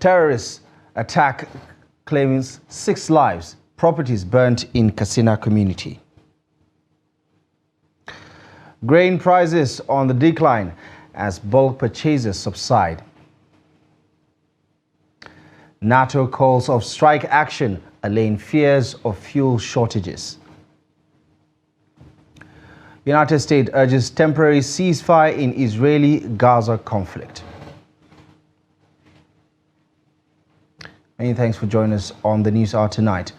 Terrorist attack claims 6 lives, properties burnt in Katsina community. Grain prices on the decline as bulk purchases subside. NATO calls of strike action allaying fears of fuel shortages. United States urges temporary ceasefire in Israeli-Gaza conflict. Many thanks for joining us on the News Hour tonight.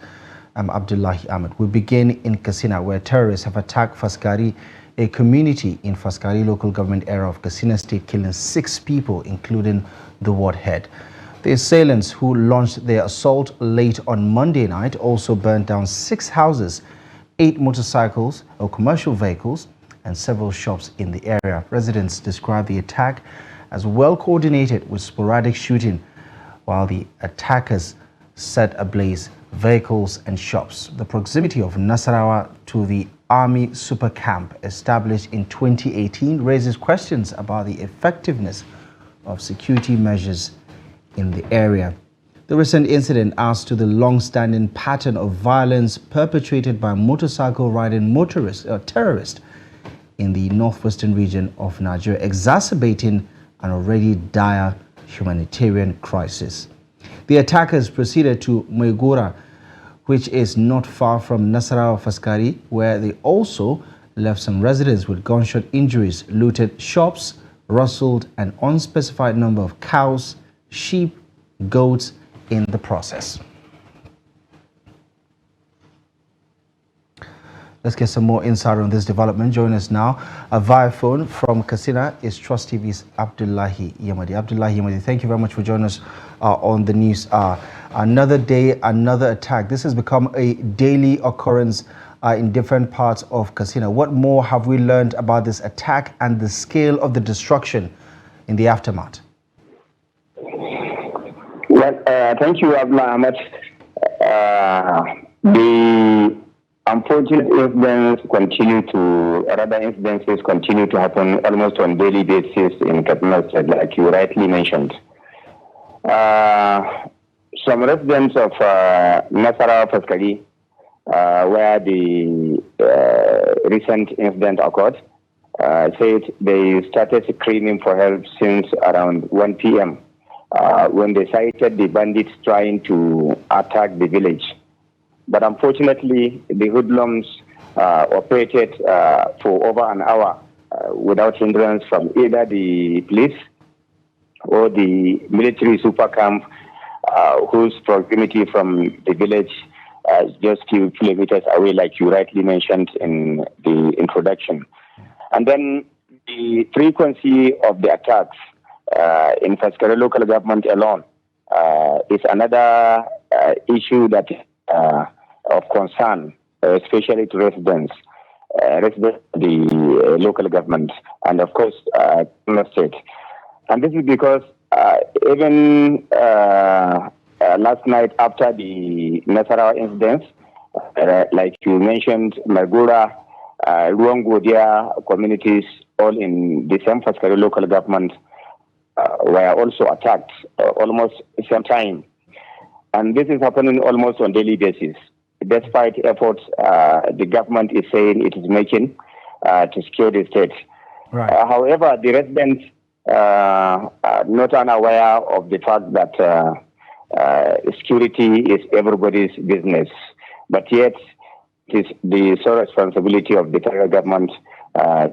I'm Abdullahi Yadi. We begin in Katsina, where terrorists have attacked Fasari, a community in Fasari local government area of Katsina State, killing 6 people, including the ward head. The assailants, who launched their assault late on Monday night, also burned down 6 houses, 8 motorcycles or commercial vehicles, and several shops in the area. Residents describe the attack as well coordinated with sporadic shooting, while the attackers set ablaze vehicles and shops. The proximity of Nasarawa to the Army Super Camp, established in 2018, raises questions about the effectiveness of security measures in the area. The recent incident adds to the long-standing pattern of violence perpetrated by motorcycle-riding terrorists in the northwestern region of Nigeria, exacerbating an already dire humanitarian crisis. The attackers proceeded to Maigora, which is not far from Nasarawa Fasari, where they also left some residents with gunshot injuries, looted shops, rustled an unspecified number of cows, sheep, goats in the process. Let's get some more insight on this development. Join us now via phone from Katsina is Trust TV's Abdullahi Yadi. Abdullahi Yadi, thank you very much for joining us on the news. Another day, another attack. This has become a daily occurrence in different parts of Katsina. What more have we learned about this attack and the scale of the destruction in the aftermath? Well, thank you, Abdullah. The unfortunate incidences continue to happen almost on a daily basis in Katsina State, like you rightly mentioned. Some residents of Nasarawa Fasari, where the recent incident occurred, said they started screaming for help since around 1 p.m. When they sighted the bandits trying to attack the village. But unfortunately, the hoodlums operated for over an hour without hindrance from either the police or the military super camp, whose proximity from the village is just a few kilometers away, like you rightly mentioned in the introduction. And then the frequency of the attacks in Fasari local government alone is another issue that of concern, especially to residents of the local government and of course Kano State. And this is because even last night after the Nasarawa incidents, like you mentioned, Maigora, Ruangodia communities, all in the same Fasari local government, were also attacked almost the same time. And this is happening almost on a daily basis, despite efforts the government is saying it is making to secure the state. Right. However, the residents are not unaware of the fact that security is everybody's business, but yet it is the sole responsibility of the federal government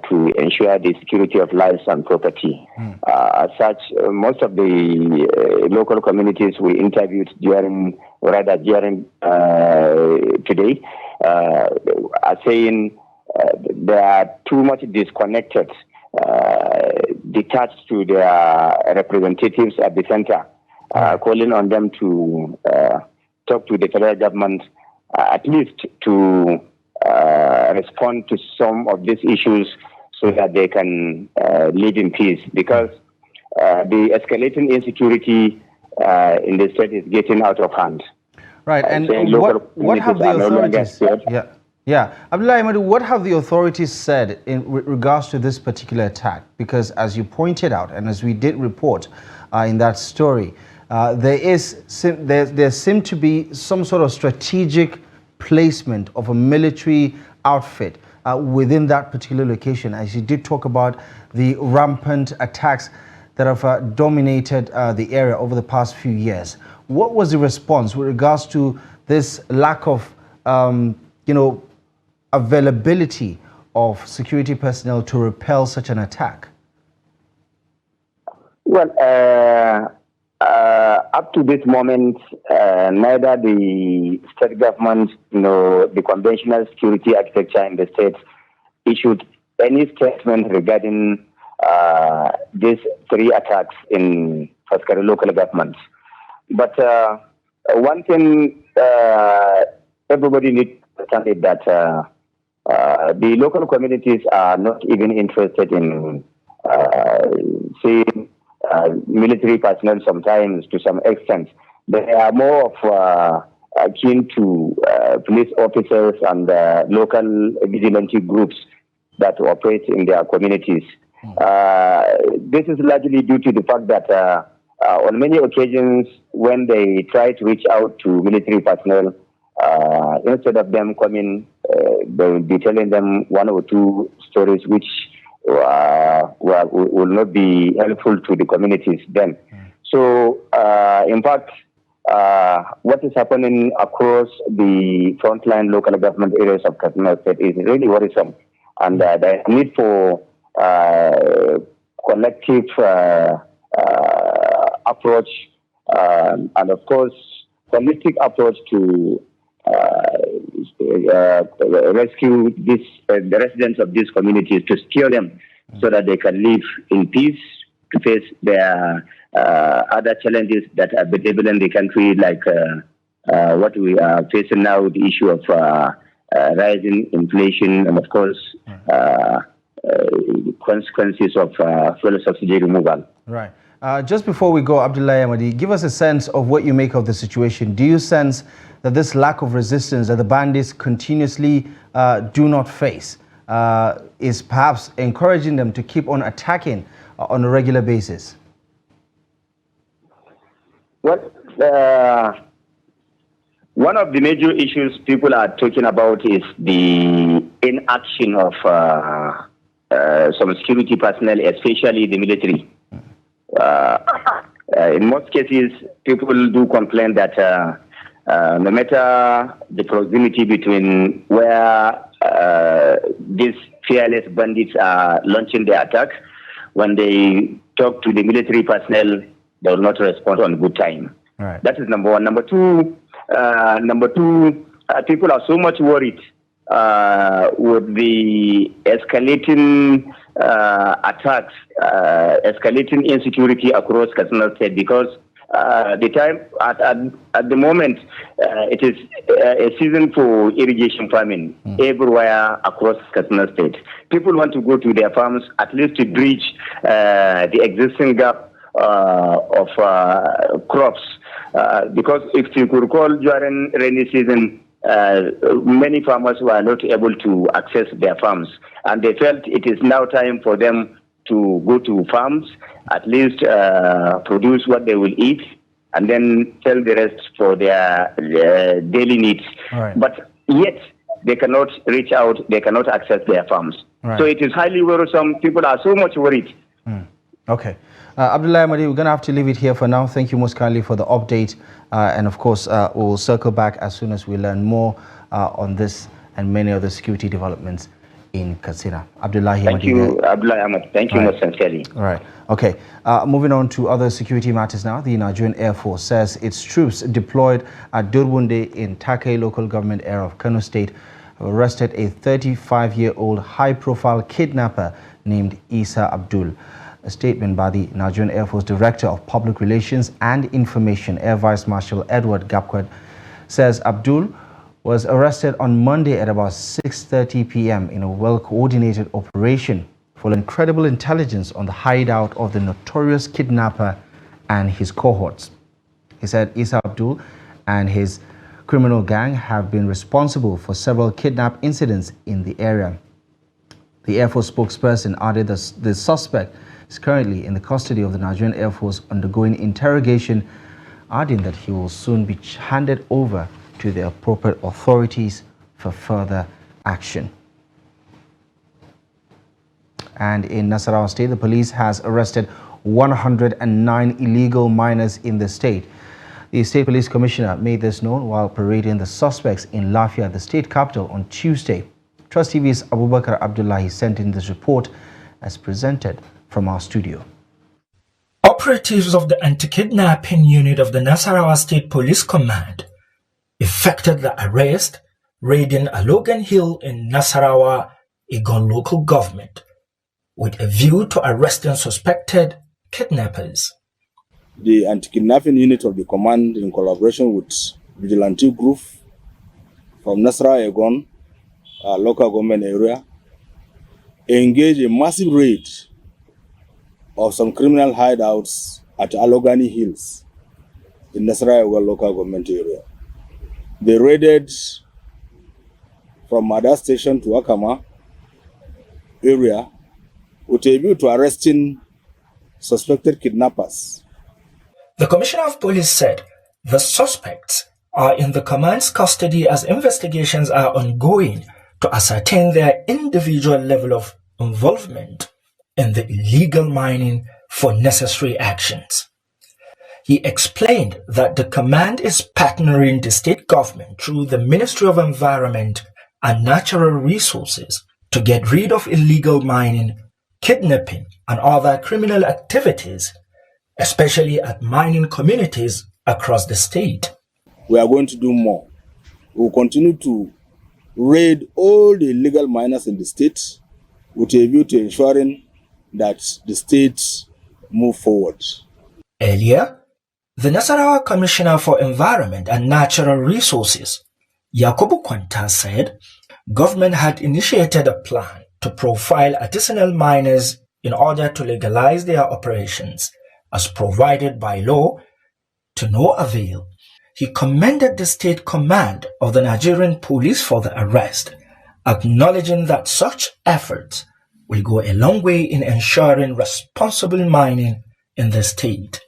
to ensure the security of lives and property. As such, most of the local communities we interviewed during today are saying they are too much disconnected, detached to their representatives at the center, calling on them to talk to the federal government, at least to respond to some of these issues so that they can live in peace, because the escalating insecurity in the state is getting out of hand. Right, and what have the authorities Abdullahi Yadi, what have the authorities said in regards to this particular attack? Because as you pointed out, and as we did report in that story, there seemed to be some sort of strategic placement of a military outfit within that particular location, as you did talk about the rampant attacks that have dominated the area over the past few years. What was the response with regards to this lack of, availability of security personnel to repel such an attack? Well, up to this moment, neither the state government nor the conventional security architecture in the state issued any statement regarding these three attacks in Fasari local government. But one thing everybody needs to understand is that the local communities are not even interested in seeing military personnel sometimes to some extent. They are more of keen to police officers and local vigilante groups that operate in their communities. This is largely due to the fact that on many occasions when they try to reach out to military personnel, instead of them coming, they will be telling them one or two stories which will not be helpful to the communities then. So, in fact, what is happening across the frontline local government areas of Kano State is really worrisome. And the need for collective approach and, of course, holistic approach to rescue the residents of these communities, to secure them so that they can live in peace, to face their other challenges that are available in the country, like what we are facing now, the issue of rising inflation and, of course, consequences of fuel subsidy removal. Right. Just before we go, Abdullahi Yadi, give us a sense of what you make of the situation. Do you sense that this lack of resistance that the bandits continuously do not face is perhaps encouraging them to keep on attacking on a regular basis? Well, one of the major issues people are talking about is the inaction of some security personnel, especially the military. In most cases, people do complain that no matter the proximity between where these fearless bandits are launching their attack, when they talk to the military personnel, they will not respond on good time. Right. That is number one. Number two, people are so much worried with the escalating attacks, escalating insecurity across Kano State, because at the moment it is a season for irrigation farming everywhere across Kano State. People want to go to their farms at least to bridge the existing gap of crops, because if you could recall, during rainy season, many farmers were not able to access their farms, and they felt it is now time for them to go to farms, at least produce what they will eat, and then sell the rest for their daily needs. Right. But yet, they cannot reach out, they cannot access their farms. Right. So it is highly worrisome. People are so much worried. Okay. Abdullahi Yadi, we're going to have to leave it here for now. Thank you most kindly for the update. And of course, we'll circle back as soon as we learn more on this and many other security developments in Katsina. Abdullahi Yadi. Thank you, Abdullahi Ahmed. Thank you most sincerely. All right. Okay. Moving on to other security matters now. The Nigerian Air Force says its troops deployed at Durbunde in Take local government area of Kano State have arrested a 35-year-old high-profile kidnapper named Isah Abdul. A statement by the Nigerian Air Force Director of Public Relations and Information, Air Vice Marshal Edward Gapquet, says Abdul was arrested on Monday at about 6:30 p.m. in a well-coordinated operation following credible intelligence on the hideout of the notorious kidnapper and his cohorts. He said Isah Abdul and his criminal gang have been responsible for several kidnap incidents in the area. The Air Force spokesperson added that the suspect is currently in the custody of the Nigerian Air Force undergoing interrogation adding that he will soon be handed over to the appropriate authorities for further action. And in Nasarawa State, the police has arrested 109 illegal miners in the state. The State Police Commissioner made this known while parading the suspects in Lafia, the state capital, on Tuesday. Trust TV's Abdullahi sent in this report as presented from our studio. Operatives of the anti-kidnapping unit of the Nasarawa State Police Command effected the arrest, raiding a Logan Hill in Nasarawa, Igon local government, with a view to arresting suspected kidnappers. The anti-kidnapping unit of the command, in collaboration with vigilante group from Nasarawa Igon, local government area, engaged a massive raid of some criminal hideouts at Alogani Hills in Nasarawa local government area. They raided from Mada Station to Akama area with a view to arresting suspected kidnappers. The Commissioner of Police said the suspects are in the command's custody as investigations are ongoing to ascertain their individual level of involvement in the illegal mining for necessary actions. He explained that the command is partnering the state government through the Ministry of Environment and Natural Resources to get rid of illegal mining, kidnapping, and other criminal activities, especially at mining communities across the state. We are going to do more. We will continue to raid all the illegal miners in the state with a view to ensuring that the state move forward. Earlier, the Nasarawa Commissioner for Environment and Natural Resources, Yakubu Kwanta, said government had initiated a plan to profile artisanal miners in order to legalize their operations as provided by law, to no avail. He commended the state command of the Nigerian police for the arrest, acknowledging that such efforts will go a long way in ensuring responsible mining in the state.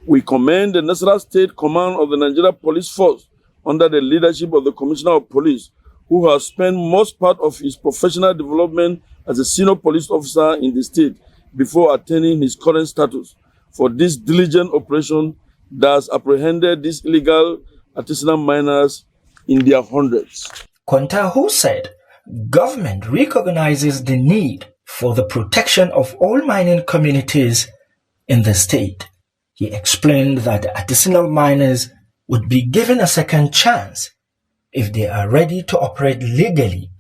We commend the Nasarawa State Command of the Nigeria Police Force under the leadership of the Commissioner of Police, who has spent most part of his professional development as a senior police officer in the state before attaining his current status, for this diligent operation that has apprehended these illegal artisanal miners in their hundreds. Kwanta, who said government recognizes the need for the protection of all mining communities in the state. He explained that artisanal miners would be given a second chance if they are ready to operate legally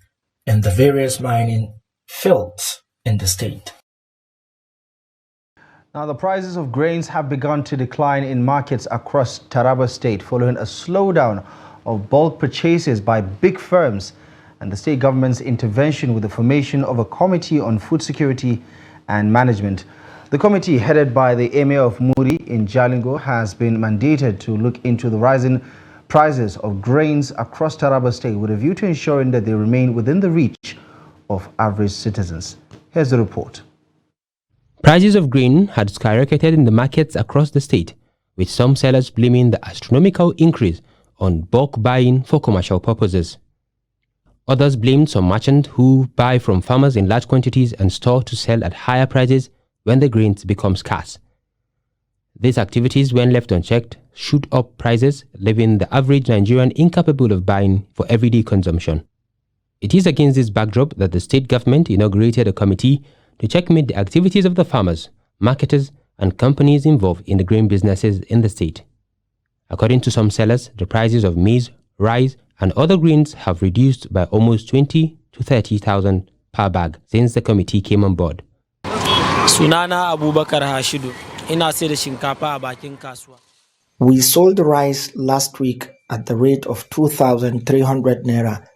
in the various mining fields in the state. Now, the prices of grains have begun to decline in markets across Taraba State following a slowdown of bulk purchases by big firms and the state government's intervention with the formation of a committee on food security and management. The committee, headed by the Emir of Muri in Jalingo, has been mandated to look into the rising prices of grains across Taraba State with a view to ensuring that they remain within the reach of average citizens. Here's the report. Prices of grain had skyrocketed in the markets across the state, with some sellers blaming the astronomical increase on bulk buying for commercial purposes. Others blamed some merchants who buy from farmers in large quantities and store to sell at higher prices when the grains become scarce. These activities, when left unchecked, shoot up prices, leaving the average Nigerian incapable of buying for everyday consumption. It is against this backdrop that the state government inaugurated a committee to checkmate the activities of the farmers, marketers, and companies involved in the grain businesses in the state. According to some sellers, the prices of maize, rice, and other grains have reduced by almost 20 to 30,000 per bag since the committee came on board. Sunana Abubakar Hashidu, ina sai da shinkafa a bakin kasuwa. We sold rice last week at the rate of 2,300 naira,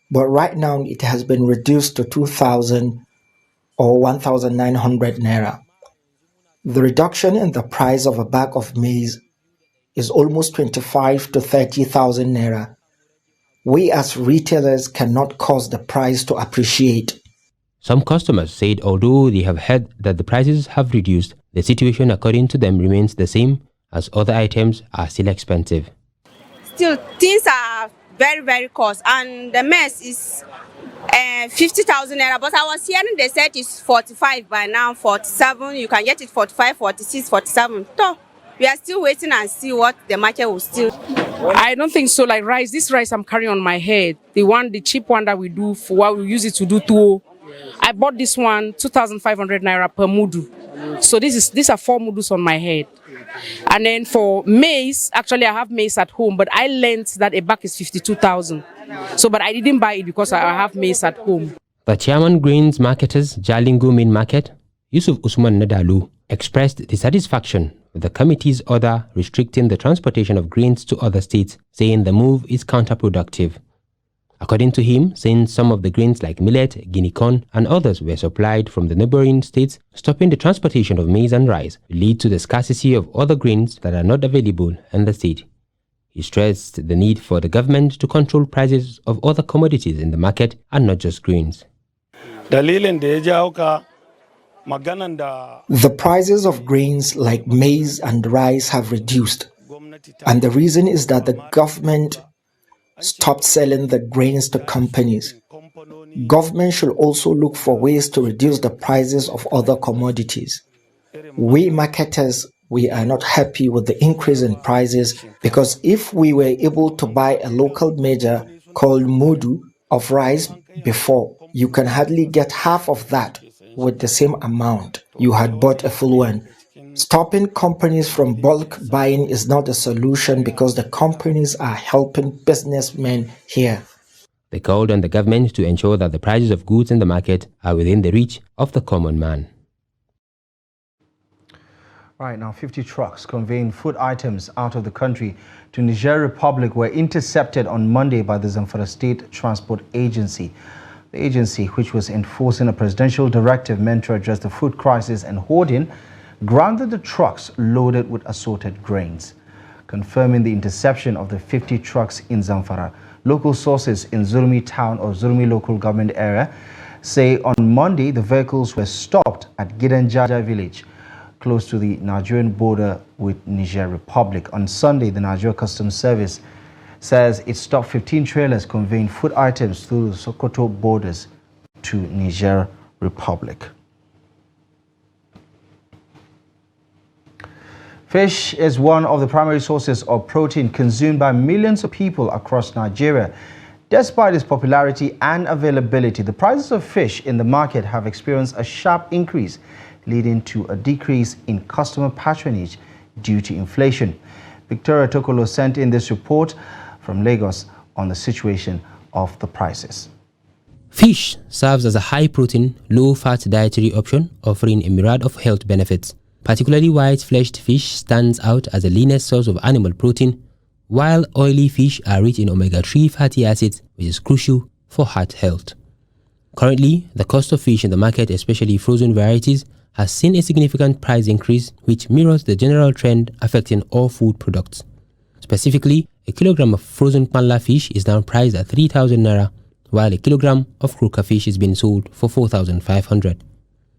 but right now it has been reduced to 2,000 or 1,900 naira. The reduction in the price of a bag of maize is almost 25 to 30,000 naira. We as retailers cannot cause the price to appreciate. Some customers said although they have heard that the prices have reduced, the situation according to them remains the same as other items are still expensive. Still, things are very, very cost, and the mess is 50,000 naira. But I was hearing they said it's 45 by now, 47. You can get it 45, 46, 47. So we are still waiting and see what the market will still. I don't think so. Like rice, this rice I'm carrying on my head, the cheap one that we do for what we use it to do tuwo. I bought this one 2,500 naira per mudu. So these are 4 mudus on my head. And then for maize, actually I have maize at home, but I learned that a bag is 52,000. So, but I didn't buy it because I have maize at home. The chairman grains marketers Jalingo Main Market, Yusuf Usman Nadalu, expressed dissatisfaction with the committee's order restricting the transportation of grains to other states, saying the move is counterproductive. According to him, since some of the grains like millet, guinea corn, and others were supplied from the neighboring states, stopping the transportation of maize and rice will lead to the scarcity of other grains that are not available in the state. He stressed the need for the government to control prices of other commodities in the market and not just grains. The prices of grains like maize and rice have reduced, and the reason is that the government stopped selling the grains to companies. Government should also look for ways to reduce the prices of other commodities. We marketers, we are not happy with the increase in prices, because if we were able to buy a local measure called mudu of rice before, you can hardly get half of that with the same amount you had bought a full one. Stopping companies from bulk buying is not a solution, because the companies are helping businessmen here. They called on the government to ensure that the prices of goods in the market are within the reach of the common man. Right now, 50 trucks conveying food items out of the country to Niger Republic were intercepted on Monday by the Zamfara State Transport Agency. The agency, which was enforcing a presidential directive meant to address the food crisis and hoarding, grounded the trucks loaded with assorted grains. Confirming the interception of the 50 trucks in Zamfara, local sources in Zurmi town or Zurmi local government area say on Monday the vehicles were stopped at Gidanjaja village, close to the Nigerian border with Niger Republic. On Sunday, the Nigeria Customs Service says it stopped 15 trailers conveying food items through the Sokoto borders to Niger Republic. Fish is one of the primary sources of protein consumed by millions of people across Nigeria. Despite its popularity and availability, the prices of fish in the market have experienced a sharp increase, leading to a decrease in customer patronage due to inflation. Victoria Tokolo sent in this report from Lagos on the situation of the prices. Fish serves as a high-protein, low-fat dietary option, offering a myriad of health benefits. Particularly white-fleshed fish stands out as the leanest source of animal protein, while oily fish are rich in omega-3 fatty acids, which is crucial for heart health. Currently, the cost of fish in the market, especially frozen varieties, has seen a significant price increase, which mirrors the general trend affecting all food products. Specifically, a kilogram of frozen panla fish is now priced at 3,000 naira, while a kilogram of croaker fish is being sold for 4,500.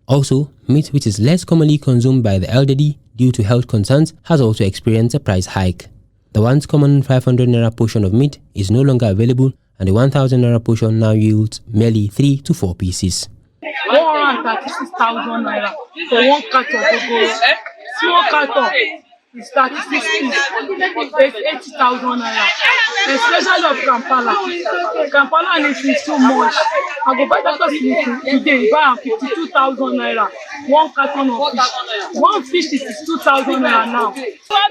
Also, meat which is less commonly consumed by the elderly due to health concerns has also experienced a price hike. The once common 500 naira portion of meat is no longer available, and the 1,000 naira portion now yields merely 3 to 4 pieces. 136,000 naira for one carton of gogoro. Small carton is 36 pieces. It's 80,000 naira. Especially of Kampala. Kampala is too much. I go buy that today, buy 52,000 naira. One carton of fish. One fish is 2,000 naira now.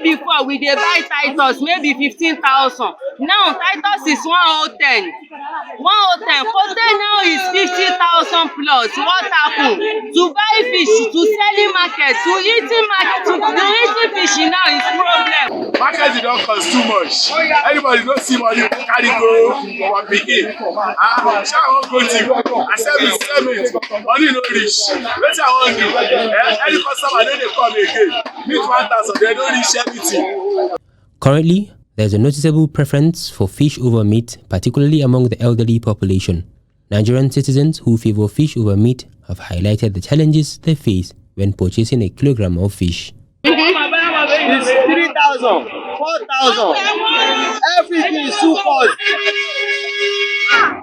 Before we dey buy Titus maybe 15,000. Now Titus is 110. 110. Hotel now is 50,000 plus. What happened? To buy fish, to selling market, to eating market, to the eating fish now is problem. Market don't cost too much. Anybody don't see money carry go for one pikin. Shall I go to? I sell me. Money no reach. Wetin I wan do? Any customer no dey come again. Meet 1,000, they don't reach everything. Currently, there is a noticeable preference for fish over meat, particularly among the elderly population. Nigerian citizens who favor fish over meat have highlighted the challenges they face when purchasing a kilogram of fish. It's 3,000 4,000. Everything is too cost.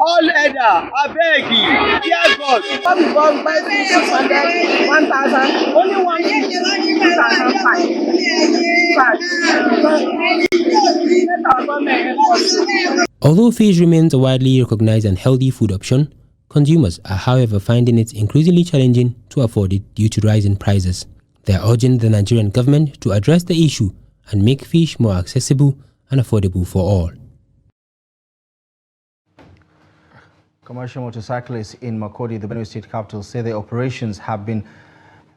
All leather, I beg you, dear God. Come before buy 600, 1,000, only 1,500. Although fish remains a widely recognized and healthy food option, consumers are however finding it increasingly challenging to afford it due to rising prices. They are urging the Nigerian government to address the issue and make fish more accessible and affordable for all. Commercial motorcyclists in Makurdi, the Benue State capital, say their operations have been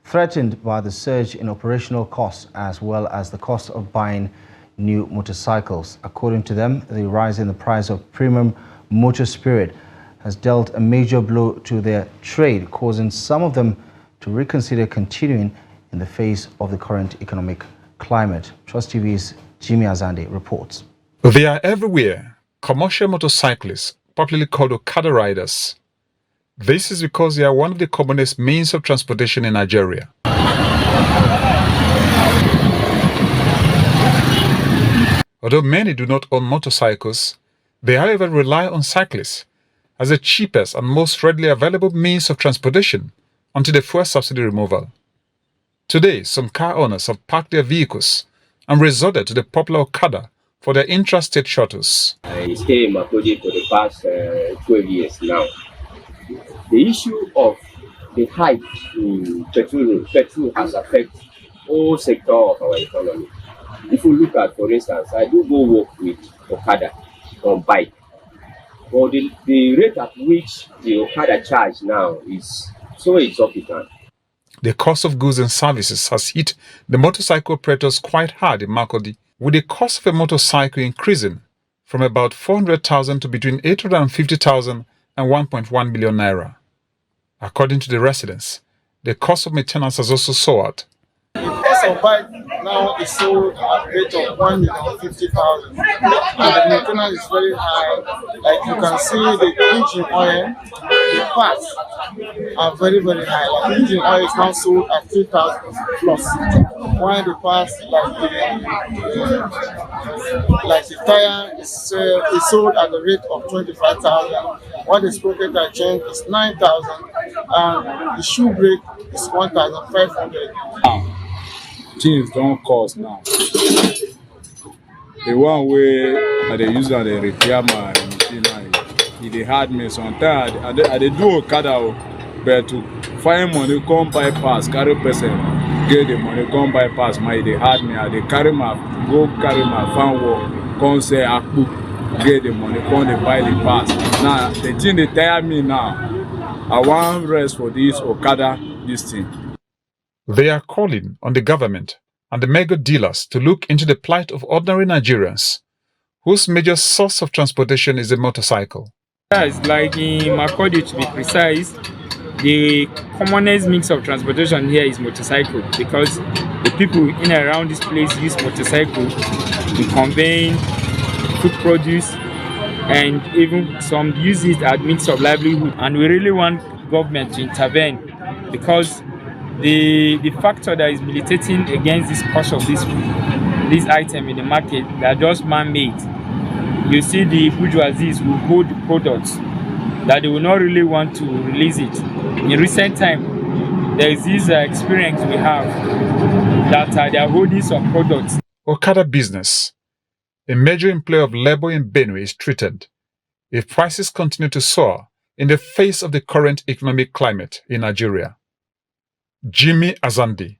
threatened by the surge in operational costs as well as the cost of buying new motorcycles. According to them, the rise in the price of premium motor spirit has dealt a major blow to their trade, causing some of them to reconsider continuing in the face of the current economic climate. Trust TV's Jimmy Azande reports. They are everywhere, commercial motorcyclists, popularly called Okada riders. This is because they are one of the commonest means of transportation in Nigeria. Although many do not own motorcycles, they however rely on cyclists as the cheapest and most readily available means of transportation until the fuel subsidy removal. Today, some car owners have parked their vehicles and resorted to the popular Okada for their intrastate shuttles. I stay in Makurdi for the past 12 years now. The issue of the hike in petrol has affected all sectors of our economy. If you look at, for instance, I do go work with Okada on bike. But the rate at which the Okada charge now is so exorbitant. The cost of goods and services has hit the motorcycle operators quite hard in Makurdi, with the cost of a motorcycle increasing from about 400,000 to between 850,000 and 1.1 million naira. According to the residents, the cost of maintenance has also soared. The cost of bike now is sold at a rate of 1,50,000, and the maintenance is very high. Like you can see, the engine oil, the parts are very, very high. Like the engine oil is now sold at 3,000 plus, while the parts like the tire is sold at the rate of 25,000, while the sprocket change is 9,000, and the shoe brake is 1,500. Things don't cost now. The one way they use and they repair my machine, it hard me sometimes. I do Okada, but to find money, come buy pass, carry person, get the money, come buy pass, they hard me. They carry my fan work, come say Akbu, get the money, come they buy the pass. Now the thing they tire me now. I want rest for this Okada, this thing. They are calling on the government and the mega dealers to look into the plight of ordinary Nigerians, whose major source of transportation is a motorcycle. Yes, like in Makurdi, to be precise, the commonest mix of transportation here is motorcycle, because the people in and around this place use motorcycle to convey food produce, and even some use it as means of livelihood. And we really want government to intervene, because the factor that is militating against this cost of this item in the market, they are just man-made. You see, the bourgeoisies will hold the products that they will not really want to release it. In recent time, there is this experience we have that they are holding some products. Okada business, a major employer of labor in Benue, is threatened if prices continue to soar in the face of the current economic climate in Nigeria. Jimmy Azandi,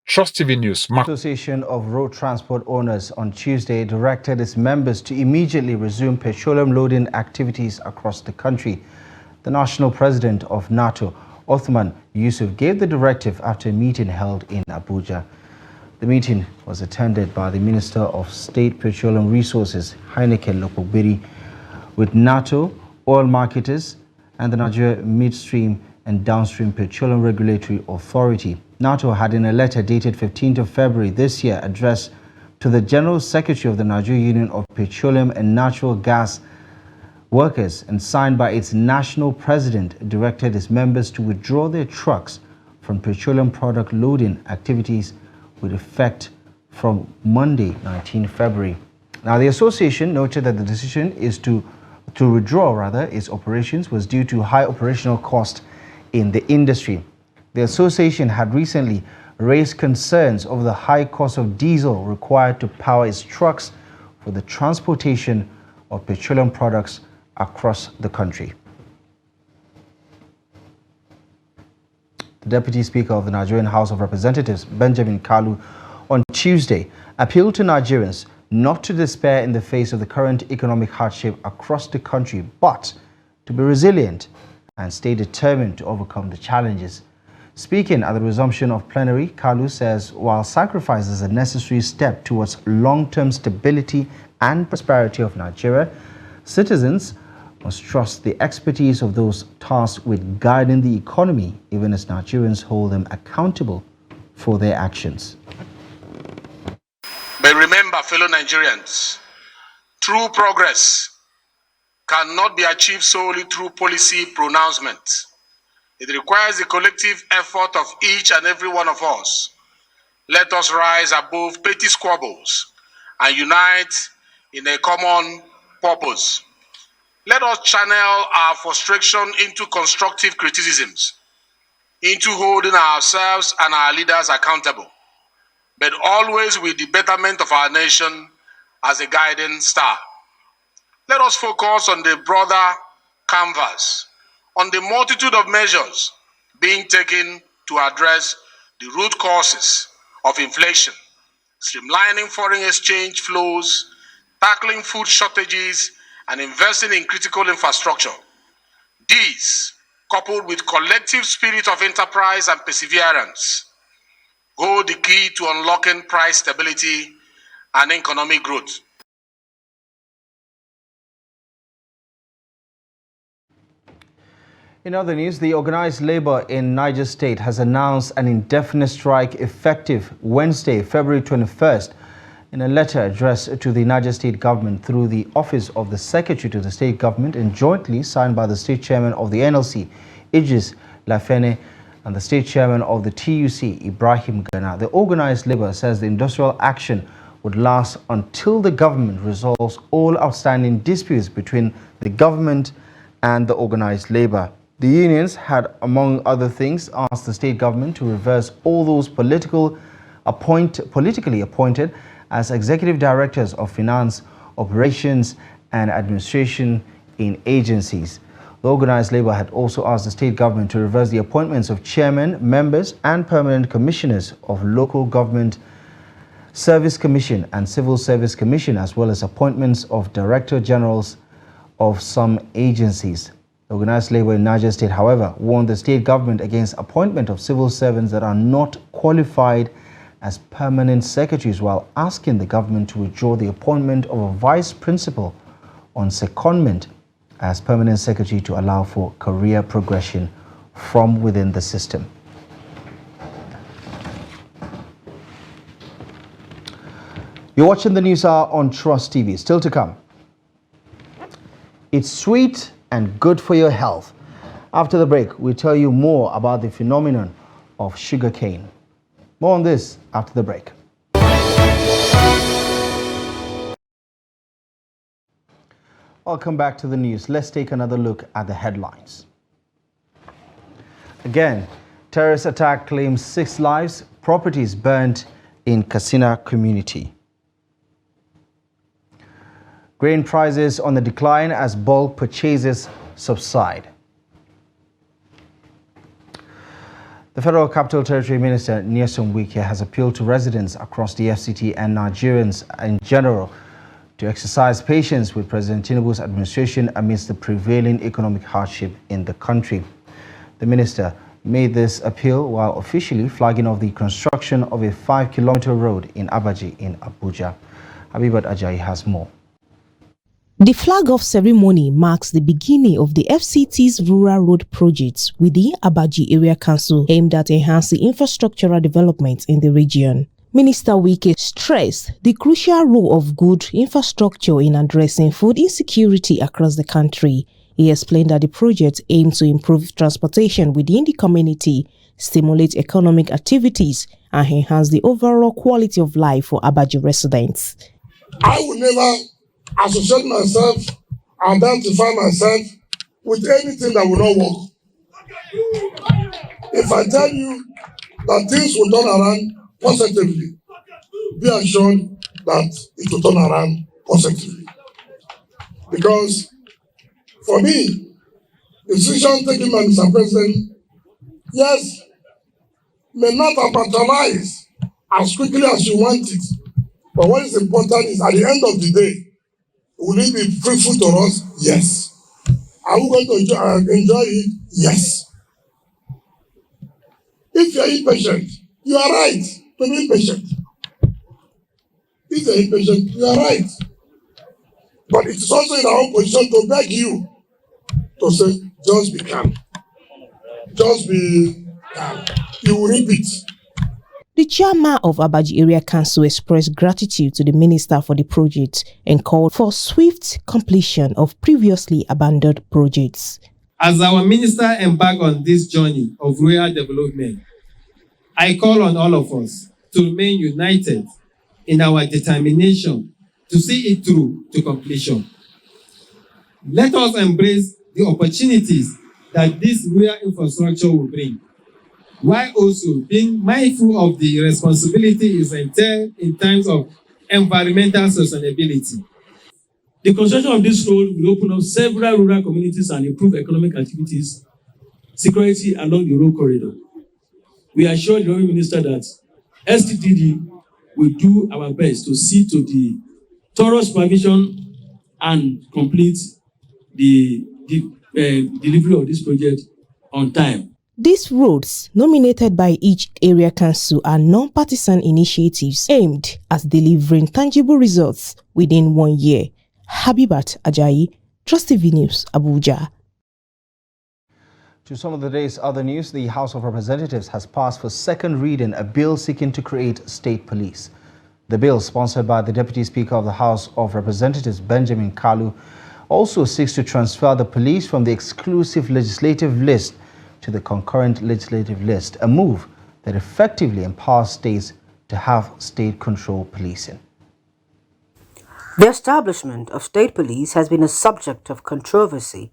Trust TV News. Association of Road Transport Owners on Tuesday directed its members to immediately resume petroleum loading activities across the country. The national president of NATO, Othman Yusuf, gave the directive after a meeting held in Abuja. The meeting was attended by the Minister of State Petroleum Resources, Heineken Lokobiri, with NATO, oil marketers, and the Nigeria Midstream and Downstream Petroleum Regulatory Authority. NATO had, in a letter dated 15th of February this year, addressed to the General Secretary of the Nigeria Union of Petroleum and Natural Gas Workers and signed by its national president, directed its members to withdraw their trucks from petroleum product loading activities with effect from Monday, 19 February. Now, the association noted that the decision is to withdraw its operations was due to high operational cost in the industry. The association had recently raised concerns over the high cost of diesel required to power its trucks for the transportation of petroleum products across the country. The Deputy Speaker of the Nigerian House of Representatives, Benjamin Kalu, on Tuesday appealed to Nigerians not to despair in the face of the current economic hardship across the country, but to be resilient and stay determined to overcome the challenges. Speaking at the resumption of plenary, Kalu says while sacrifice is a necessary step towards long-term stability and prosperity of Nigeria, citizens must trust the expertise of those tasked with guiding the economy, even as Nigerians hold them accountable for their actions. But remember, fellow Nigerians, true progress cannot be achieved solely through policy pronouncements. It requires the collective effort of each and every one of us. Let us rise above petty squabbles and unite in a common purpose. Let us channel our frustration into constructive criticisms, into holding ourselves and our leaders accountable, but always with the betterment of our nation as a guiding star. Let us focus on the broader canvas, on the multitude of measures being taken to address the root causes of inflation, streamlining foreign exchange flows, tackling food shortages, and investing in critical infrastructure. These, coupled with collective spirit of enterprise and perseverance, hold the key to unlocking price stability and economic growth. In other news, the organized labor in Niger State has announced an indefinite strike effective Wednesday, February 21st. In a letter addressed to the Niger State government through the office of the Secretary to the state government and jointly signed by the state chairman of the NLC, Idris Lafene, and the state chairman of the TUC, Ibrahim Ghana, the organized labor says the industrial action would last until the government resolves all outstanding disputes between the government and the organized labor. The unions had, among other things, asked the state government to reverse all those politically appointed as executive directors of finance, operations, and administration in agencies. The organized labor had also asked the state government to reverse the appointments of chairmen, members, and permanent commissioners of local government service commission and civil service commission, as well as appointments of director generals of some agencies. The organized labor in Niger State, however, warned the state government against appointment of civil servants that are not qualified as permanent secretaries, while asking the government to withdraw the appointment of a vice principal on secondment as permanent secretary to allow for career progression from within the system. You're watching the News Hour on Trust TV. Still to come. It's sweet and good for your health. After the break, we'll tell you more about the phenomenon of sugarcane. More on this after the break. Welcome back to the news. Let's take another look at the headlines. Again, terrorist attack claims 6 lives, properties burned in Katsina community. Grain prices on the decline as bulk purchases subside. The Federal Capital Territory Minister, Nyesom Wike, has appealed to residents across the FCT and Nigerians in general to exercise patience with President Tinubu's administration amidst the prevailing economic hardship in the country. The minister made this appeal while officially flagging off the construction of a 5-kilometer road in Abaji in Abuja. Habibat Ajayi has more. The flag-off ceremony marks the beginning of the FCT's rural road projects within Abaji Area Council aimed at enhancing infrastructural development in the region. Minister Wike stressed the crucial role of good infrastructure in addressing food insecurity across the country. He explained that the project aimed to improve transportation within the community, stimulate economic activities, and enhance the overall quality of life for Abaji residents. I will never associate myself, identify myself with anything that will not work. If I tell you that things will turn around positively, be assured that it will turn around positively. Because for me, the decision taken by Mr. President, yes, may not have materialized as quickly as you want it. But what is important is at the end of the day, will it be fruitful to us? Yes. Are we going to enjoy it? Yes. If you are impatient, you are right to be impatient. If you are impatient, you are right. But it is also in our own position to beg you to say, just be calm. Just be calm. You will repeat. The chairman of Abaji Area Council expressed gratitude to the minister for the project and called for swift completion of previously abandoned projects. As our minister embarks on this journey of rural development, I call on all of us to remain united in our determination to see it through to completion. Let us embrace the opportunities that this rural infrastructure will bring, while also being mindful of the responsibility is entailed in terms of environmental sustainability. The construction of this road will open up several rural communities and improve economic activities, security along the road corridor. We assure the Honorable Minister that STDD will do our best to see to the thorough supervision and complete the delivery of this project on time. These roads, nominated by each area council, are non-partisan initiatives aimed at delivering tangible results within 1 year. Habibat Ajayi, Trust TV News, Abuja. To some of the day's other news, the House of Representatives has passed for second reading a bill seeking to create state police. The bill, sponsored by the Deputy Speaker of the House of Representatives, Benjamin Kalu, also seeks to transfer the police from the exclusive legislative list to the concurrent legislative list, a move that effectively empowers states to have state-controlled policing. The establishment of state police has been a subject of controversy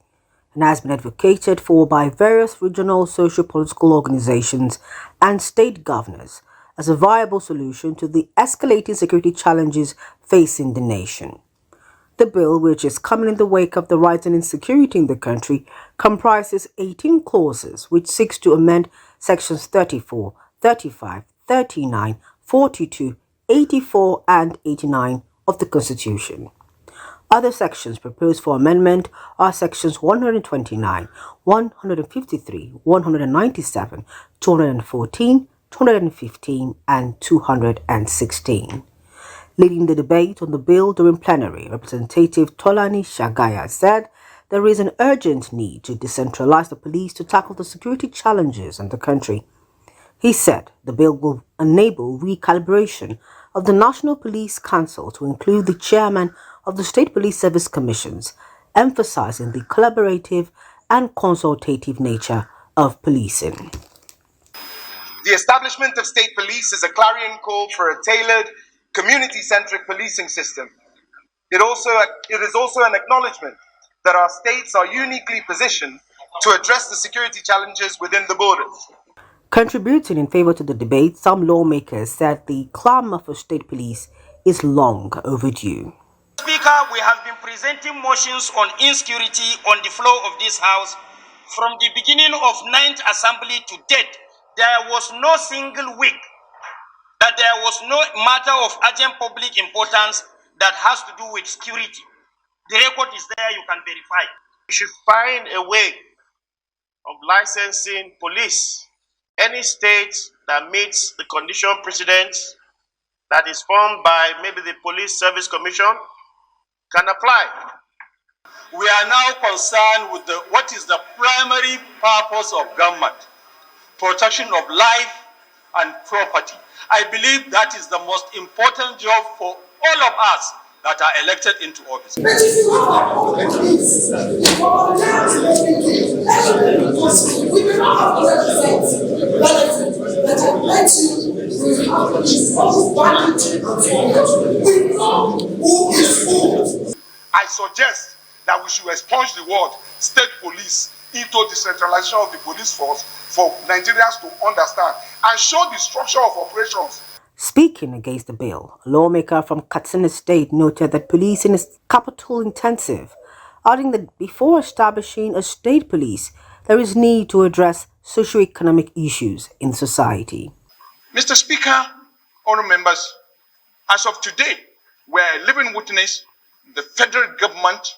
and has been advocated for by various regional socio-political organizations and state governors as a viable solution to the escalating security challenges facing the nation. The bill, which is coming in the wake of the rising insecurity in the country, comprises 18 clauses which seeks to amend sections 34, 35, 39, 42, 84 and 89 of the Constitution. Other sections proposed for amendment are sections 129, 153, 197, 214, 215 and 216. Leading the debate on the bill during plenary, Representative Tolani Shagaya said there is an urgent need to decentralize the police to tackle the security challenges in the country. He said the bill will enable recalibration of the National Police Council to include the chairman of the State Police Service Commissions, emphasizing the collaborative and consultative nature of policing. The establishment of state police is a clarion call for a tailored, community-centric policing system. It is also an acknowledgement that our states are uniquely positioned to address the security challenges within the borders. Contributing in favor to the debate, some lawmakers said the clamor for state police is long overdue. Speaker, we have been presenting motions on insecurity on the floor of this House from the beginning of 9th Assembly to date. There was no single week that there was no matter of urgent public importance that has to do with security. The record is there, you can verify. We should find a way of licensing police. Any state that meets the condition precedent that is formed by maybe the Police Service Commission can apply. We are now concerned with what is the primary purpose of government: protection of life and property. I believe that is the most important job for all of us that are elected into office. I suggest that we should expunge the word state police into decentralization of the police force for Nigerians to understand and show the structure of operations. Speaking against the bill, a lawmaker from Katsina State noted that policing is capital intensive, adding that before establishing a state police, there is need to address socio-economic issues in society. Mr. Speaker, honourable members, as of today, we are a living witness. The federal government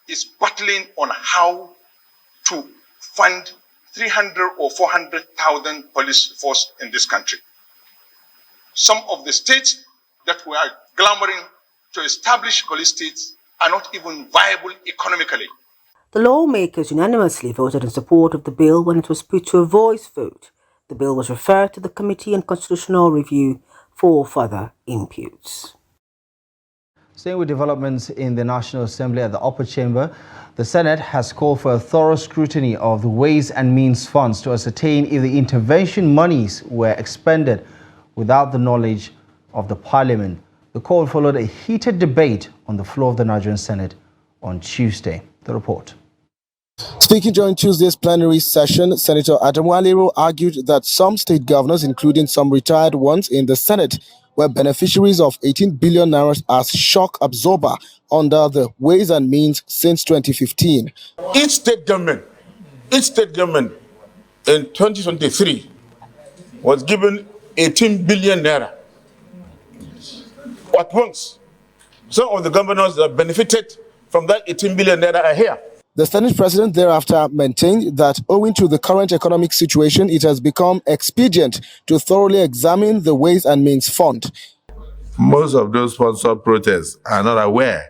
is battling on how to fund 300 or 400,000 police force in this country. Some of the states that we are clamoring to establish police states are not even viable economically. The lawmakers unanimously voted in support of the bill when it was put to a voice vote. The bill was referred to the Committee on Constitutional Review for further inputs. Staying with developments in the National Assembly at the upper chamber, the Senate has called for a thorough scrutiny of the Ways and Means funds to ascertain if the intervention monies were expended without the knowledge of the Parliament. The call followed a heated debate on the floor of the Nigerian Senate on Tuesday. The report. Speaking during Tuesday's plenary session, Senator Adamu argued that some state governors, including some retired ones in the Senate, were beneficiaries of 18 billion naira as shock absorber under the Ways and Means since 2015. Each state government in 2023 was given 18 billion naira. At once, some of the governors that benefited from that 18 billion naira are here. The Senate President thereafter maintained that owing to the current economic situation, it has become expedient to thoroughly examine the Ways and Means Fund. Most of those sponsored protests are not aware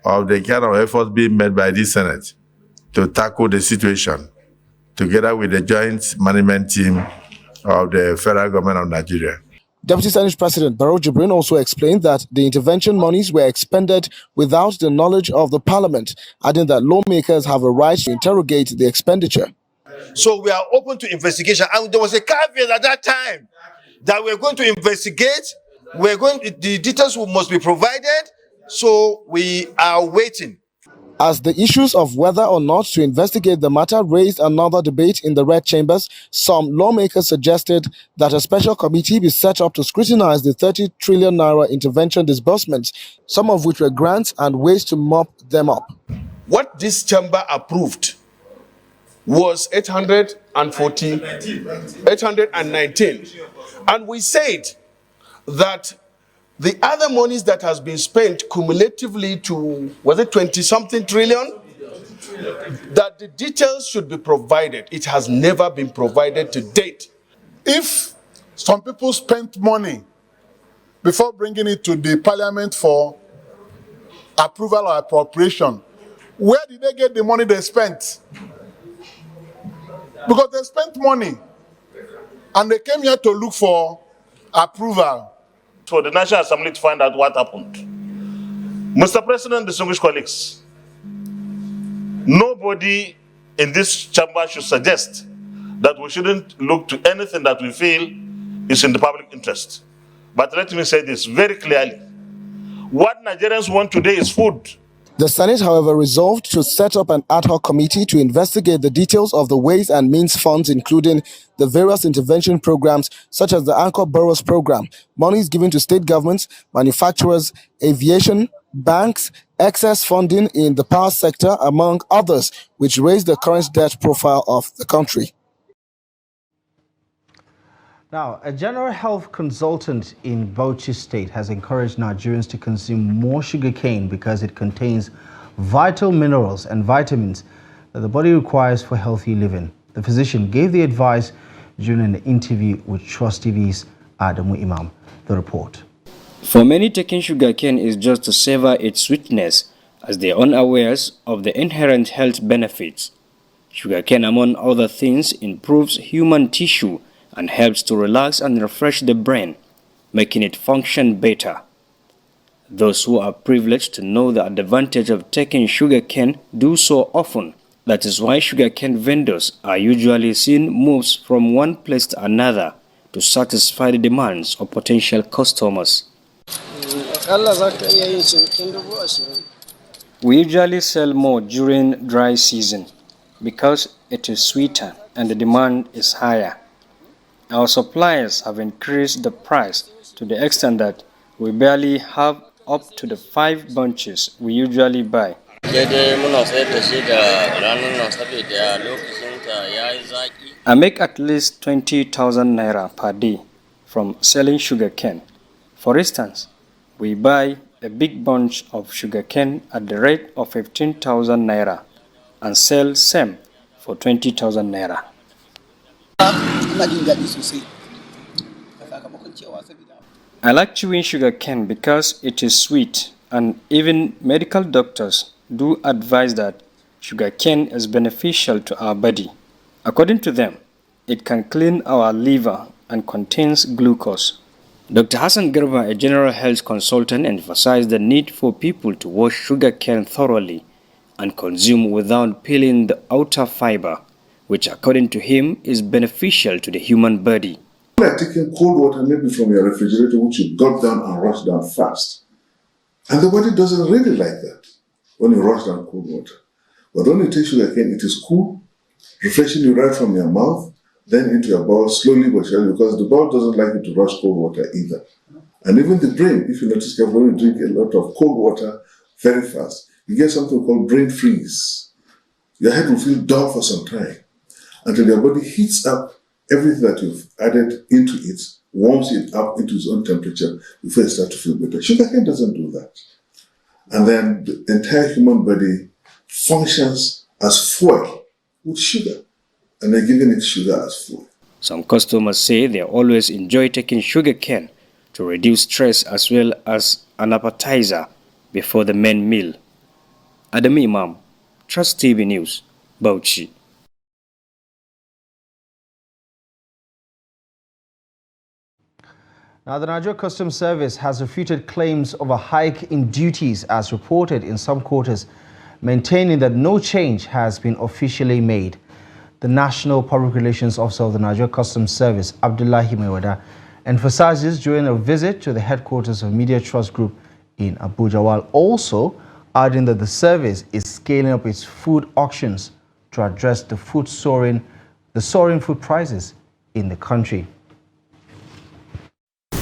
of the kind of efforts being made by this Senate to tackle the situation, together with the joint management team of the federal government of Nigeria. Deputy Senate President Barrow Jibrin also explained that the intervention monies were expended without the knowledge of the Parliament, adding that lawmakers have a right to interrogate the expenditure. So we are open to investigation, and there was a caveat at that time that we're going to investigate. The details must be provided, so we are waiting. As the issues of whether or not to investigate the matter raised another debate in the red chambers, some lawmakers suggested that a special committee be set up to scrutinize the 30 trillion naira intervention disbursements, some of which were grants, and ways to mop them up. What this chamber approved was 819, and we said that the other monies that has been spent cumulatively to, was it 20-something trillion? That the details should be provided. It has never been provided to date. If some people spent money before bringing it to the Parliament for approval or appropriation, where did they get the money they spent? Because they spent money and they came here to look for approval. For the National Assembly to find out what happened. Mr. President, distinguished colleagues, nobody in this chamber should suggest that we shouldn't look to anything that we feel is in the public interest. But let me say this very clearly. What Nigerians want today is food. The Senate, however, resolved to set up an ad hoc committee to investigate the details of the Ways and Means funds, including the various intervention programs such as the Anchor Boroughs program, monies given to state governments, manufacturers, aviation, banks, excess funding in the power sector, among others, which raised the current debt profile of the country. Now, a general health consultant in Bauchi State has encouraged Nigerians to consume more sugarcane because it contains vital minerals and vitamins that the body requires for healthy living. The physician gave the advice during an interview with Trust TV's Adamu Imam. The report. For many, taking sugarcane is just to savor its sweetness, as they are unaware of the inherent health benefits. Sugarcane, among other things, improves human tissue and helps to relax and refresh the brain, making it function better. Those who are privileged to know the advantage of taking sugarcane do so often. That is why sugarcane vendors are usually seen moves from one place to another, to satisfy the demands of potential customers. We usually sell more during dry season because it is sweeter and the demand is higher. Our suppliers have increased the price to the extent that we barely have up to the 5 bunches we usually buy. I make at least 20,000 naira per day from selling sugarcane. For instance, we buy a big bunch of sugarcane at the rate of 15,000 naira and sell same for 20,000 naira. I like chewing sugarcane because it is sweet, and even medical doctors do advise that sugarcane is beneficial to our body. According to them, it can clean our liver and contains glucose. Dr. Hassan Garba, a general health consultant, emphasized the need for people to wash sugarcane thoroughly and consume without peeling the outer fiber, which according to him is beneficial to the human body. Like taking cold water maybe from your refrigerator, which you gulp down and rush down fast. And the body doesn't really like that when you rush down cold water. But when you take sugarcane, it is cool, refreshing you right from your mouth, then into your bowel slowly but surely, because the bowel doesn't like you to rush cold water either. And even the brain, if you notice carefully, when you drink a lot of cold water very fast, you get something called brain freeze. Your head will feel dull for some time until your body heats up everything that you've added into it, warms it up into its own temperature before you start to feel better. Sugarcane doesn't do that. And then the entire human body functions as fuel with sugar. And they're giving it sugar as food. Some customers say they always enjoy taking sugarcane to reduce stress as well as an appetizer before the main meal. Adam Imam, Trust TV News, Bauchi. Now, the Niger Customs Service has refuted claims of a hike in duties as reported in some quarters, maintaining that no change has been officially made. The National Public Relations Officer of the Niger Customs Service, Abdullahi Yadi, emphasizes during a visit to the headquarters of Media Trust Group in Abuja, while also adding that the service is scaling up its food auctions to address the soaring food prices in the country.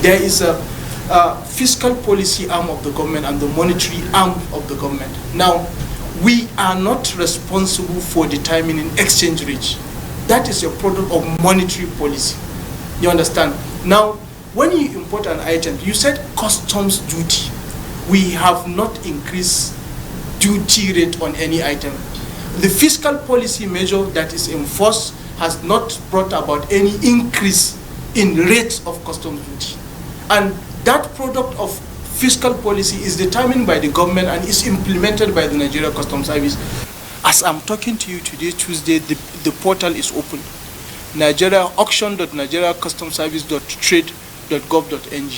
There is a fiscal policy arm of the government and the monetary arm of the government. Now, we are not responsible for determining exchange rate. That is a product of monetary policy. You understand? Now, when you import an item, you said customs duty. We have not increased duty rate on any item. The fiscal policy measure that is enforced has not brought about any increase in rates of customs duty. And that product of fiscal policy is determined by the government and is implemented by the Nigeria Customs Service. As I'm talking to you today, Tuesday, the portal is open. auction.nigeriacustomservice.trade.gov.ng.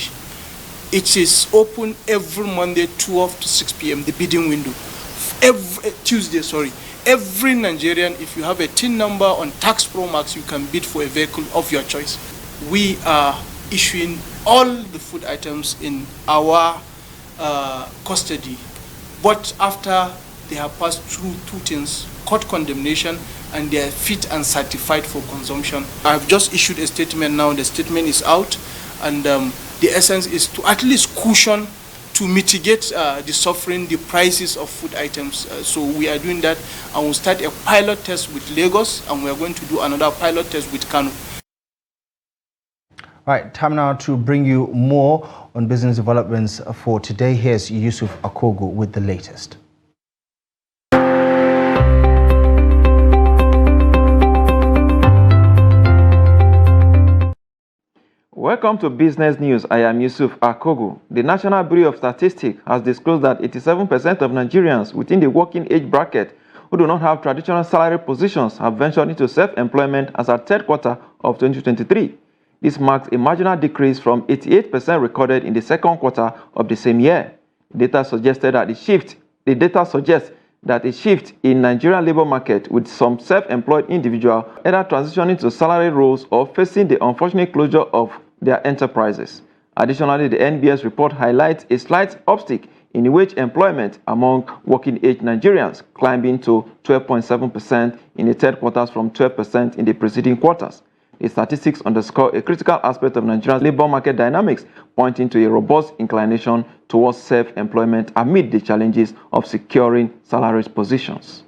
It is open every Monday, 12 to 6 p.m., the bidding window. Every Nigerian, if you have a TIN number on Tax Pro Max, you can bid for a vehicle of your choice. We are issuing all the food items in our custody, but after they have passed through two things: court condemnation and they are fit and certified for consumption. I have just issued a statement now. The statement is out, and the essence is to at least cushion, to mitigate the suffering, the prices of food items. So we are doing that, and we'll start a pilot test with Lagos, and we are going to do another pilot test with Kano. Right, time now to bring you more on business developments for today. Here's Yusuf Akogo with the latest. Welcome to Business News. I am Yusuf Akogo. The National Bureau of Statistics has disclosed that 87% of Nigerians within the working age bracket who do not have traditional salary positions have ventured into self-employment as at third quarter of 2023. This marks a marginal decrease from 88% recorded in the second quarter of the same year. The data suggests that a shift in Nigerian labor market with some self-employed individuals either transitioning to salary roles or facing the unfortunate closure of their enterprises. Additionally, the NBS report highlights a slight uptick in wage employment among working-age Nigerians, climbing to 12.7% in the third quarter from 12% in the preceding quarters. The statistics underscore a critical aspect of Nigeria's labor market dynamics, pointing to a robust inclination towards self-employment amid the challenges of securing salaried positions.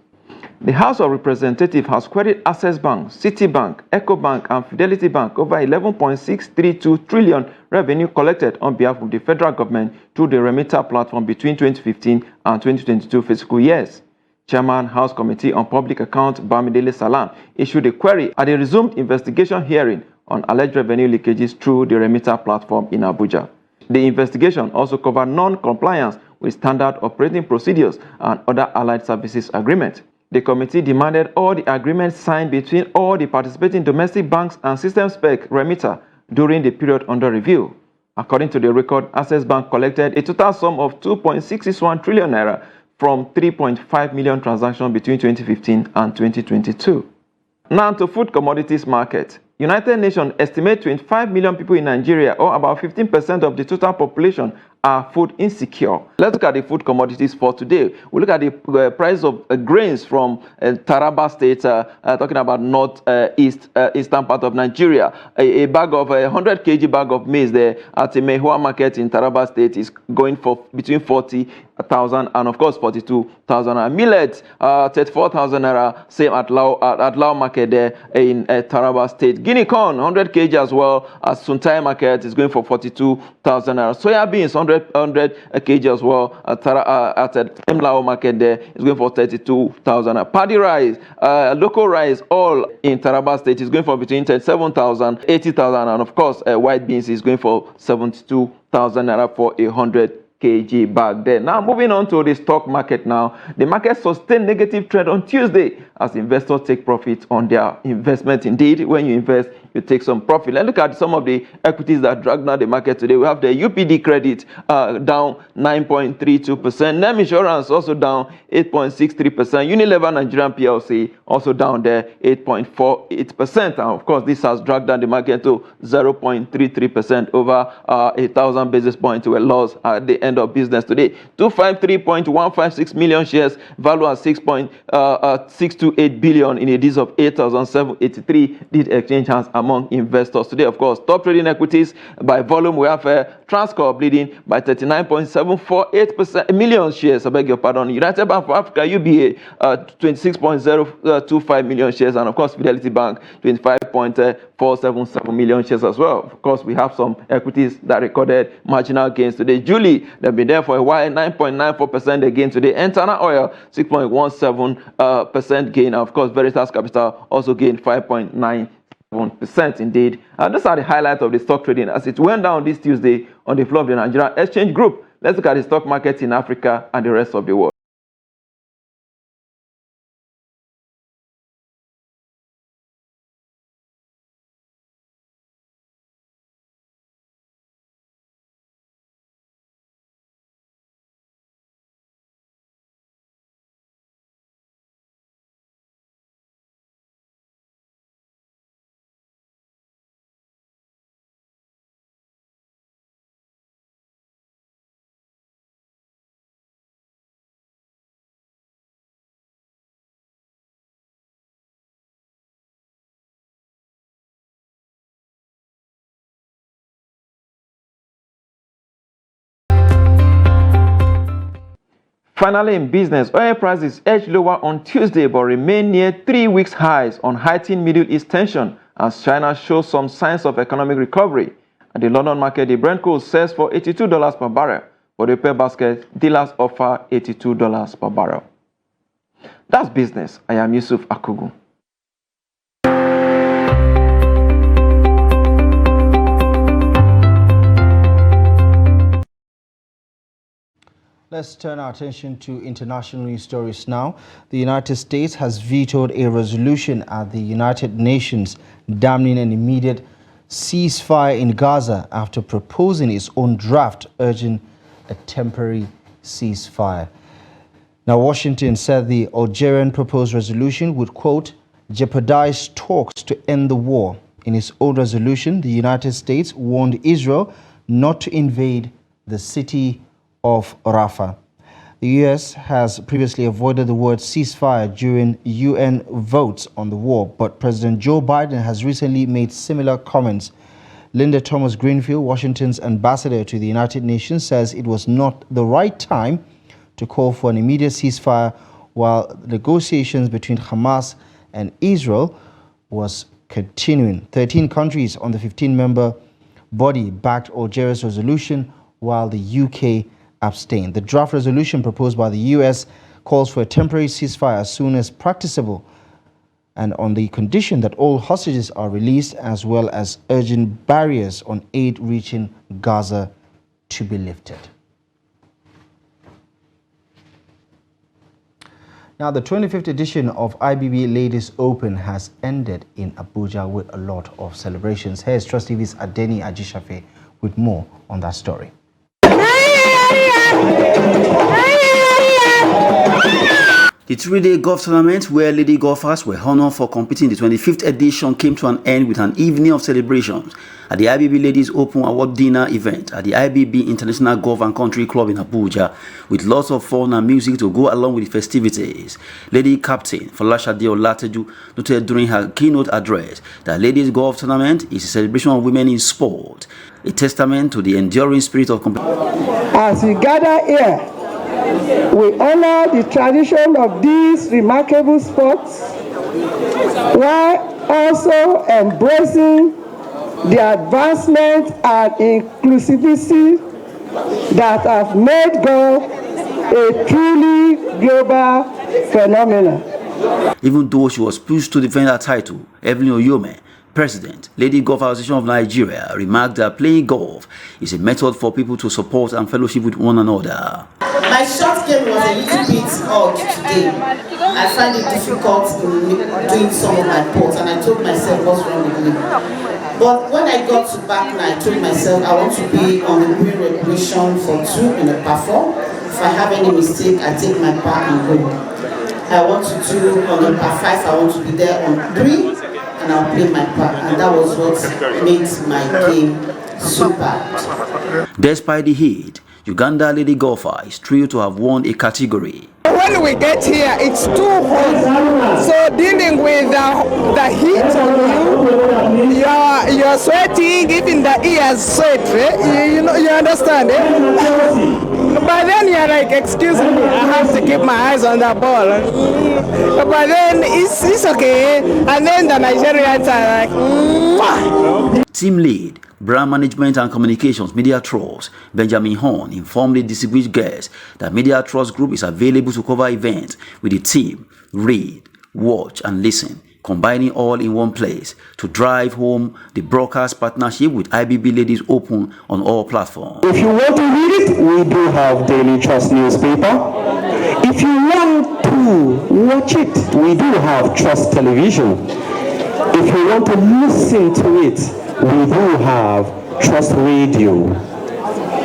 The House of Representatives has queried Access Bank, Citibank, Ecobank, and Fidelity Bank over 11.632 trillion revenue collected on behalf of the federal government through the remitter platform between 2015 and 2022 fiscal years. Chairman House Committee on Public Accounts Bamidele Salam issued a query at a resumed investigation hearing on alleged revenue leakages through the remitter platform in Abuja. The investigation also covered non-compliance with standard operating procedures and other allied services agreements. The committee demanded all the agreements signed between all the participating domestic banks and system spec remitter during the period under review. According to the record, Access Bank collected a total sum of 2.661 trillion naira from 3.5 million transactions between 2015 and 2022. Now to food commodities market. United Nations estimate 25 million people in Nigeria, or about 15% of the total population, are food insecure. Let's look at the food commodities for today. We look at the price of grains from Taraba State, talking about eastern part of Nigeria. A bag of 100 kg bag of maize there at the Mehua market in Taraba State is going for between 40,000 and of course 42,000. Millet, 34,000 naira, same at Lao market there in Taraba State. Guinea corn, 100 kg as well as Suntai market is going for 42,000 naira. Soya beans, 100 kg as well at Lao market there is going for 32,000. Paddy rice, local rice, all in Taraba State is going for between 37,000, 80,000, and of course white beans is going for 72,000 naira for 100 kg bag there. Now moving on to the stock market now. The market sustained negative trend on Tuesday as investors take profit on their investment. Indeed, when you invest, you take some profit. Let's look at some of the equities that dragged down the market today. We have the UPD credit down 9.32%. NEM insurance also down 8.63%. Unilever Nigerian PLC also down there 8.48%. And of course, this has dragged down the market to 0.33% over 1,000 basis points to a loss at the end of business today. 253.156 million shares, value at 6.628 billion in a days of 8,783 did exchange hands among investors today. Of course, top trading equities by volume, we have Transcorp leading by 39.748 million shares. I beg your pardon. United Bank for Africa (UBA) 26.025 million shares, and of course Fidelity Bank 25.477 million shares as well. Of course, we have some equities that recorded marginal gains today. Julie, they've been there for a while, 9.94% again today. Entana Oil 6.17% gain. And of course, Veritas Capital also gained 5.91% indeed. And those are the highlights of the stock trading as it went down this Tuesday on the floor of the Nigerian Exchange Group. Let's look at the stock market in Africa and the rest of the world. Finally, in business, oil prices edged lower on Tuesday but remain near 3 weeks highs on heightened Middle East tension as China shows some signs of economic recovery. At the London market, the Brent crude sells for $82 per barrel. For the oil basket, dealers offer $82 per barrel. That's business. I am Yusuf Akugu. Let's turn our attention to international news stories now. The United States has vetoed a resolution at the United Nations damning an immediate ceasefire in Gaza after proposing its own draft urging a temporary ceasefire. Now, Now, Washington said the Algerian proposed resolution would, quote, jeopardize talks to end the war. In its own resolution, the United States warned Israel not to invade the city of Rafah. The U.S. has previously avoided the word ceasefire during UN votes on the war, but President Joe Biden has recently made similar comments. Linda Thomas Greenfield, Washington's ambassador to the United Nations, says it was not the right time to call for an immediate ceasefire while negotiations between Hamas and Israel was continuing. 13 countries on the 15-member body backed Algeria's resolution while the UK abstained. The draft resolution proposed by the US calls for a temporary ceasefire as soon as practicable and on the condition that all hostages are released, as well as urging barriers on aid reaching Gaza to be lifted. Now, the 25th edition of IBB Ladies Open has ended in Abuja with a lot of celebrations. Here's Trust TV's Adeni Ajishafe with more on that story. The three-day golf tournament where lady golfers were honored for competing in the 25th edition came to an end with an evening of celebrations at the IBB Ladies Open Award Dinner event at the IBB International Golf and Country Club in Abuja, with lots of fun and music to go along with the festivities. Lady Captain Folashade Olateju noted during her keynote address that ladies golf tournament is a celebration of women in sport, a testament to the enduring spirit of competition. As we gather here, we honor the tradition of these remarkable sports while also embracing the advancement and inclusivity that have made golf a truly global phenomenon. Even though she was pushed to defend her title, Evelyn Oyome, President, Lady Golf Association of Nigeria, remarked that playing golf is a method for people to support and fellowship with one another. My short game was a little bit odd today. I find it difficult in doing some of my putts, and I told myself what's wrong with me. But when I got to back nine, I told myself I want to be on the green regulation for 2 in a par 4. If I have any mistake, I take my par and go. I want to do on the par 5, I want to be there on 3. And I'll play my part, and that was what made my game super. Despite the heat, Uganda lady golfer is thrilled to have won a category. When we get here, it's too hot, so dealing with the heat on you, you're sweating, even the ears sweat, right? You understand, eh? But then you're like, excuse me, I have to keep my eyes on the ball. But then it's okay. And then the Nigerians are like, Team lead, brand management and communications, Media Trust, Benjamin Horn, informed the distinguished guests that Media Trust Group is available to cover events with the team, read, watch and listen, combining all in one place to drive home the broadcast partnership with IBB Ladies Open on all platforms. If you want to read it, we do have Daily Trust newspaper. If you want to watch it, we do have Trust Television. If you want to listen to it, we do have Trust Radio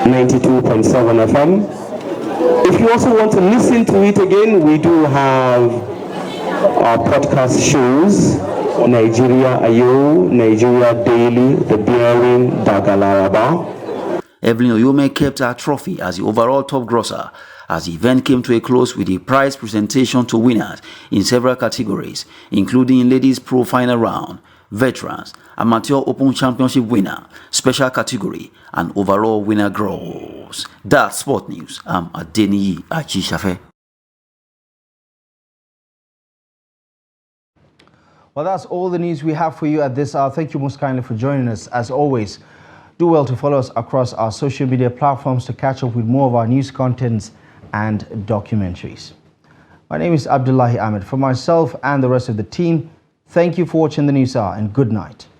92.7 FM. If you also want to listen to it again, we do have our podcast shows, Nigeria Ayo, Nigeria Daily, The Bearing, Dagalaraba. Evelyn Oyome kept her trophy as the overall top grosser as the event came to a close with the prize presentation to winners in several categories, including Ladies Pro Final Round, Veterans, Amateur Open Championship winner, Special Category, and overall winner girls. That's Sport News. I'm Adeni Ajishafe. Well, that's all the news we have for you at this hour. Thank you most kindly for joining us. As always, do well to follow us across our social media platforms to catch up with more of our news contents and documentaries. My name is Abdullahi Ahmed. For myself and the rest of the team, thank you for watching the News Hour and good night.